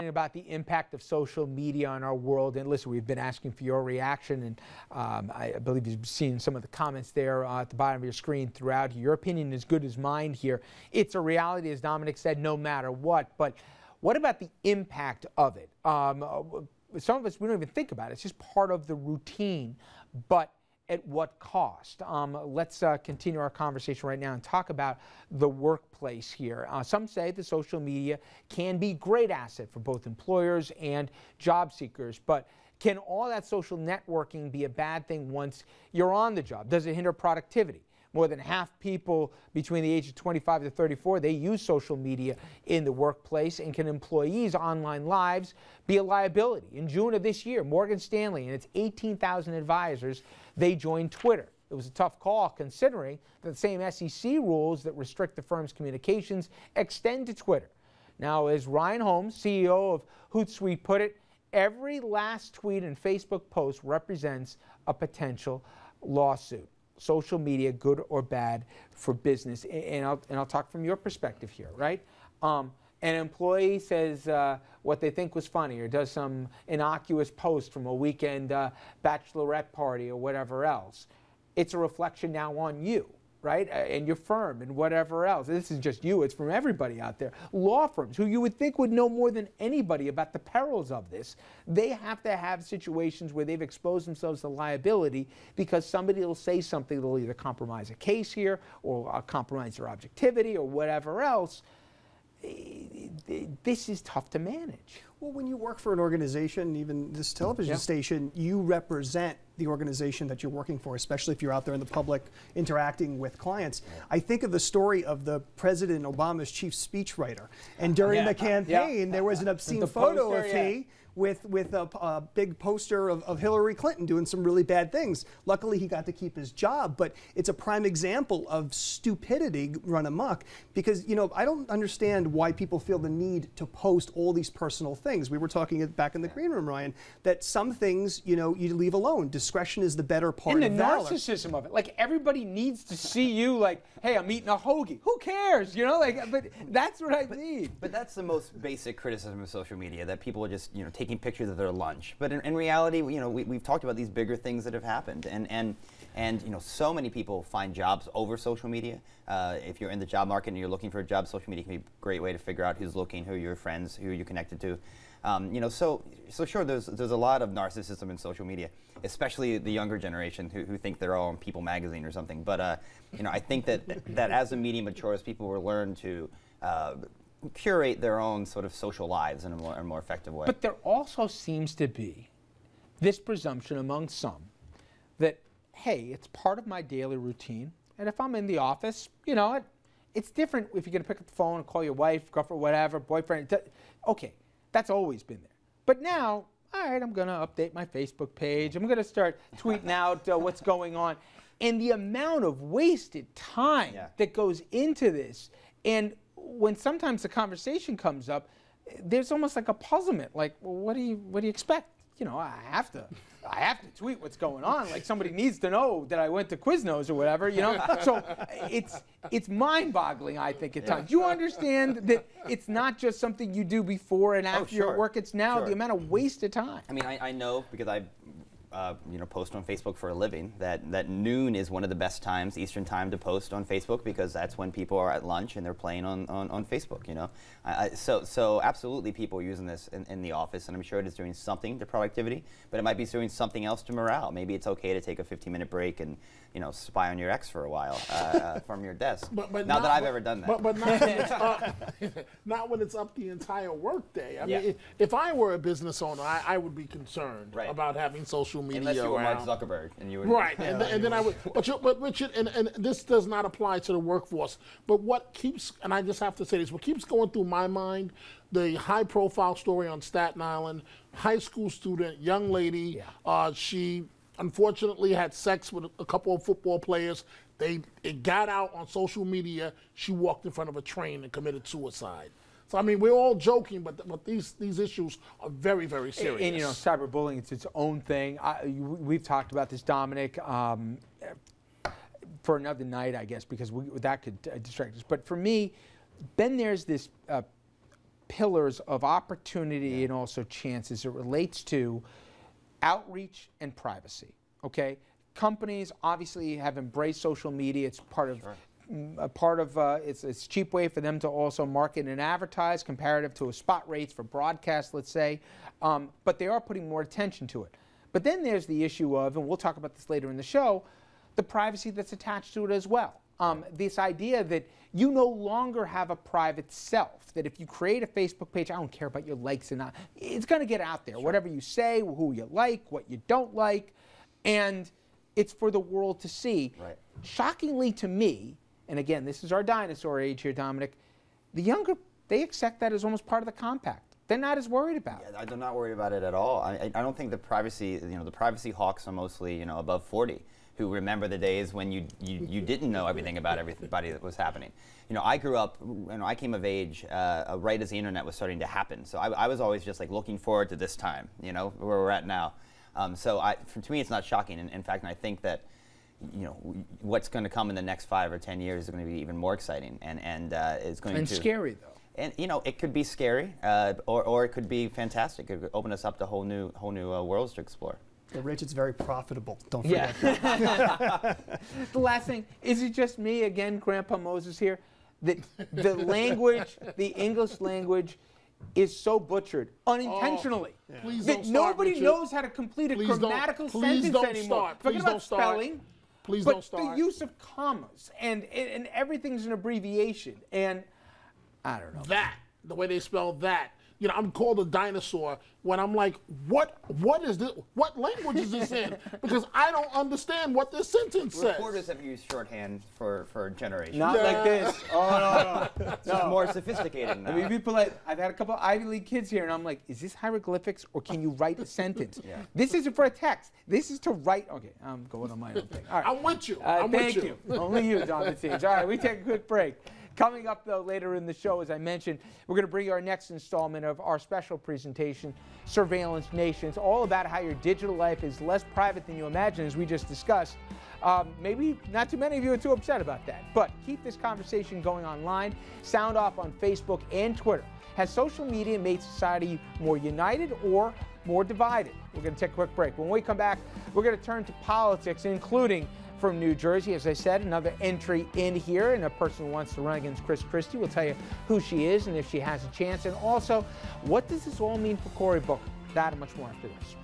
About the impact of social media on our world. And listen, we've been asking for your reaction, and I believe you've seen some of the comments there at the bottom of your screen throughout. Your opinion is good as mine here. It's a reality, as Dominic said, no matter what. But what about the impact of it? Some of us, we don't even think about it. It's just part of the routine. But at what cost? Let's continue our conversation right now and talk about the workplace here. Some say the social media can be a great asset for both employers and job seekers, but can all that social networking be a bad thing once you're on the job? Does it hinder productivity? More than half people between the age of 25 to 34, they use social media in the workplace. And can employees' online lives be a liability? In June of this year, Morgan Stanley and its 18,000 advisors, they joined Twitter. It was a tough call considering that the same SEC rules that restrict the firm's communications extend to Twitter. Now, as Ryan Holmes, CEO of Hootsuite, put it, every last tweet and Facebook post represents a potential lawsuit. Social media, good or bad for business? And I'll talk from your perspective here, right? An employee says what they think was funny, or does some innocuous post from a weekend bachelorette party or whatever else. It's a reflection now on you, right? And your firm and whatever else. This isn't just you, it's from everybody out there. Law firms, who you would think would know more than anybody about the perils of this, they have to have situations where they've exposed themselves to liability because somebody will say something that will either compromise a case here or compromise their objectivity or whatever else. This is tough to manage. Well, when you work for an organization, even this television station, you represent the organization that you're working for, especially if you're out there in the public interacting with clients. I think of the story of the President Obama's chief speechwriter. And during the campaign, there was an obscene photo of he with a big poster of Hillary Clinton doing some really bad things. Luckily, he got to keep his job, but it's a prime example of stupidity run amok because, you know, I don't understand why people feel the need to post all these personal things. We were talking back in the green room, Ryan, that some things, you know, you leave alone. Discretion is the better part of valor. And the narcissism of it. Like, everybody needs to see you like, hey, I'm eating a hoagie. Who cares? You know, like, but that's what I need. But that's the most basic criticism of social media, that people are just, you know, taking pictures of their lunch. But in reality, you know, we've talked about these bigger things that have happened, and you know, so many people find jobs over social media. If you're in the job market and you're looking for a job, social media can be a great way to figure out who's looking, who are your friends, who are you connected to. You know, so sure, there's a lot of narcissism in social media, especially the younger generation who think they're all on People magazine or something. But you know, I think that as the medium matures, people will learn to curate their own sort of social lives in a more effective way. But there also seems to be this presumption among some that, hey, it's part of my daily routine, and if I'm in the office, you know, it's different if you're going to pick up the phone and call your wife, girlfriend, whatever, boyfriend. Okay, that's always been there. But now, all right, I'm going to update my Facebook page. I'm going to start tweeting out what's going on. And the amount of wasted time that goes into this, and when sometimes the conversation comes up, there's almost like a puzzlement. Like, well, what do you expect? You know, I have to tweet what's going on. Like, somebody needs to know that I went to Quiznos or whatever. You know, so it's mind-boggling, I think, at times. Do you understand that it's not just something you do before and after your work? It's now the amount of wasted time. I mean, I know because I you know, post on Facebook for a living, that noon is one of the best times, Eastern time, to post on Facebook because that's when people are at lunch and they're playing on Facebook, you know. So absolutely people are using this in the office, and I'm sure it is doing something to productivity, but it might be doing something else to morale. Maybe it's okay to take a 15-minute break and, you know, spy on your ex for a while from your desk. But not that I've ever done that. But not, when it's up, not when it's up the entire workday. I mean, if I were a business owner, I would be concerned about having social media unless you were around. Mark Zuckerberg and you would and then I would. But Richard, and this does not apply to the workforce. But what keeps, and I just have to say this, what keeps going through my mind, the high-profile story on Staten Island, high school student, young lady, she unfortunately had sex with a couple of football players. It got out on social media. She walked in front of a train and committed suicide. So, I mean, we're all joking, but these issues are very, very serious. And you know, cyberbullying, it's its own thing. We've talked about this, Dominic, for another night, I guess, because that could distract us. But for me, then there's this pillars of opportunity and also chance as it relates to outreach and privacy. Okay, companies obviously have embraced social media. It's part of it's a cheap way for them to also market and advertise comparative to a spot rates for broadcast, let's say, but they are putting more attention to it. But then there's the issue of, and we'll talk about this later in the show, the privacy that's attached to it as well. This idea that you no longer have a private self, that if you create a Facebook page, I don't care about your likes and not, it's going to get out there. Whatever you say, who you like, what you don't like, and it's for the world to see. Right. Shockingly to me, and again, this is our dinosaur age here, Dominic, the younger, they accept that as almost part of the compact. They're not as worried about it. I'm not worried about it at all. I don't think the privacy, the privacy hawks are mostly, above 40, who remember the days when you didn't know everything about everybody that was happening. I grew up, I came of age right as the internet was starting to happen. So I was always just like looking forward to this time, where we're at now. To me, it's not shocking. In fact, I think that, what's going to come in the next 5 or 10 years is going to be even more exciting, and it's going to scary though. And it could be scary, or it could be fantastic. It could open us up to whole new worlds to explore. Yeah, Rich, it's very profitable. Don't forget. Yeah. The last thing, is it just me again, Grandpa Moses here, that the language, the English language, is so butchered unintentionally that nobody knows how to complete a grammatical sentence anymore. Forget about spelling. Please but don't start. The use of commas and everything's an abbreviation, and I don't know. The way they spell that. I'm called a dinosaur when I'm like, what is this? What language is this in? Because I don't understand what this sentence says. Reporters have used shorthand for generations. Not like this. Oh, no. It's more sophisticated now. I mean, be polite. I've had a couple of Ivy League kids here, and I'm like, is this hieroglyphics, or can you write a sentence? Yeah. This isn't for a text. This is to write. Okay, I'm going on my own thing. All right. I'm with you. I'm thank with you. Only you, Don Matthias. All right, we take a quick break. Coming up, though, later in the show, as I mentioned, we're going to bring you our next installment of our special presentation, Surveillance Nation. It's all about how your digital life is less private than you imagine, as we just discussed. Maybe not too many of you are too upset about that, but keep this conversation going online. Sound off on Facebook and Twitter. Has social media made society more united or more divided? We're going to take a quick break. When we come back, we're going to turn to politics, including from New Jersey. As I said, another entry in here, and a person who wants to run against Chris Christie. We'll tell you who she is and if she has a chance. And also, what does this all mean for Cory Booker? That and much more after this.